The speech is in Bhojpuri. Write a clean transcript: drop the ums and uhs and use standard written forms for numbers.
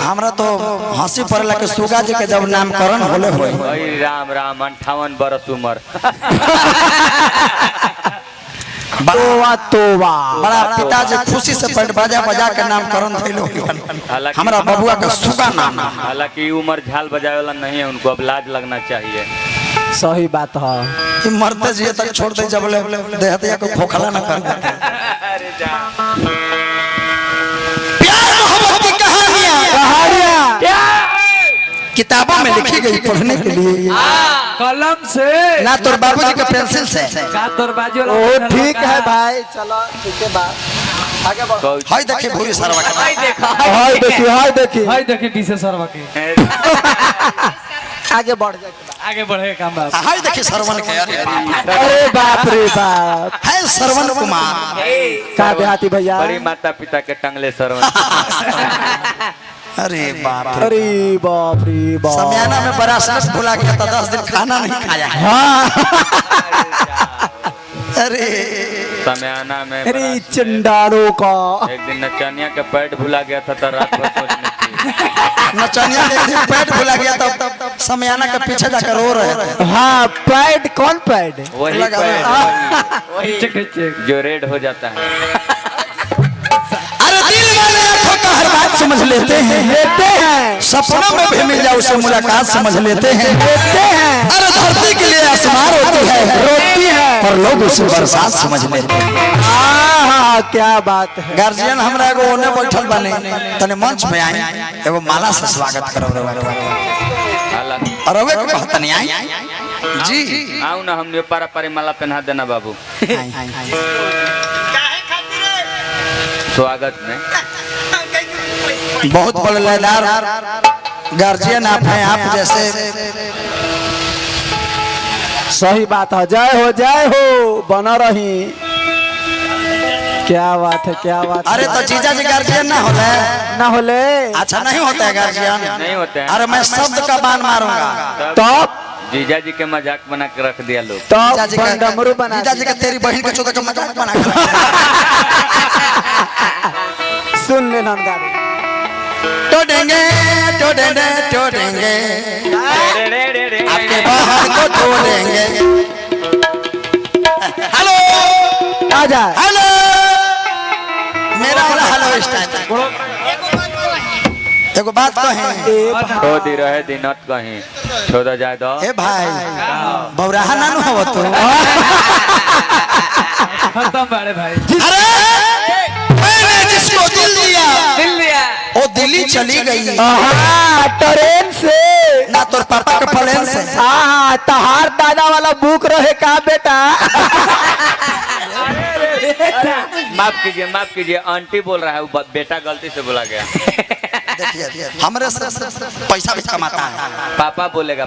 हमरा तो हंसी पड़ला के सुगा जी के जब नामकरण होले होई राम राम 58 बरस उम्र तोबा बड़ा पिताजी खुशी से बैंड बाजा बजा के नामकरण थैलो हमरा बबुआ का सुगा नाम। हालांकि उम्र झाल बजाए वाला नहीं है, उनको अब लाज लगना चाहिए। सही बात है। कि मरते जिए तक छोड़ दे जब देहतिया को खोखला ना कर देते। अरे जा प्यार मोहब्बत की कहानियां किताबों में लिखी गई पढ़ने के लिए, कलम से ना तोर बाबूजी के पेंसिल से। का तोर बाजू वाला ओ ठीक है भाई, चलो ठीक है बात आगे बढ़ो। हाय देखिए भूरी सरवा का हाय देखी हाय देखी पीछे सरवा के आगे बढ़ जाए, आगे बढ़े काम बाप। हाय देखिए सरवन के। अरे बाप रे बाप, है सरवन कुमार का देहाती भैया। बड़ी माता पिता के टंगले सरवन। अरे बाप रे अरे बाप रे बाप, समियाना में बरासत भुला के तो 10 दिन खाना नहीं खाया है। हाँ अरे समियाना में अरे चंडालों का एक दिन नचनिया के पैड भुला गया था तो रात भर सोचने थी। नचनिया के दिन पेट भुला गया तब समियाना के पीछे जाकर रो रहे थे। हाँ पैड, कौन पैड? वही लगा पैड वही जो रेड हो जाता है। अरे दिल वाले आंखों का हर बात समझ लेते हैं, सपनों में भी मिल जाए उसे मुलाकात समझ लेते हैं। अरे धरती के लिए आसमान रोती है पर लोग उसे बरसात समझ लेते हैं। हाँ क्या बात है। गार्जियन हमरा एगो ओने बैठल बने तने मंच पे आई एगो माला से स्वागत करब और अवे को कहतनी आई जी आओ ना, हमने पारा पारी माला पहना देना बाबू स्वागत में। बहुत बड़े लयदार गार्जियन आप हैं, आप जैसे। सही बात है, जय हो बना रही। क्या बात है, क्या बात है। अरे तो जीजा जी गार्जियन ना होले ना होले अच्छा नहीं होता है गार्जियन, नहीं होते हैं। अरे मैं शब्द का बाण मारूंगा। तब जीजा जी के मजाक बना के रख दिया लोग। जीजा जी का डमरू बना जीजा जी का तेरी बहन के चौदह का मजाक बना के सुन ले नंदारी। टोडेंगे आपके बाहर को तोड़ेंगे। हेलो आजा हेलो मेरा वाला हेलो इस टाइम एगो बात कहें छो दी रहे दिनत कहीं छोड़ जाए दो। ए भाई बौराहा नानू हो तो खत्म बारे भाई। अरे मैंने जिसको दिल दिया वो दिल्ली चली गई ट्रेन से ना तोर पापा के प्लेन से। हाँ तहार दादा वाला बुक रहे का बेटा। माफ कीजिए आंटी बोल रहा है, वो बेटा गलती से बोला गया। देखिए हमरे से पैसा भी कमाता है। पापा बोलेगा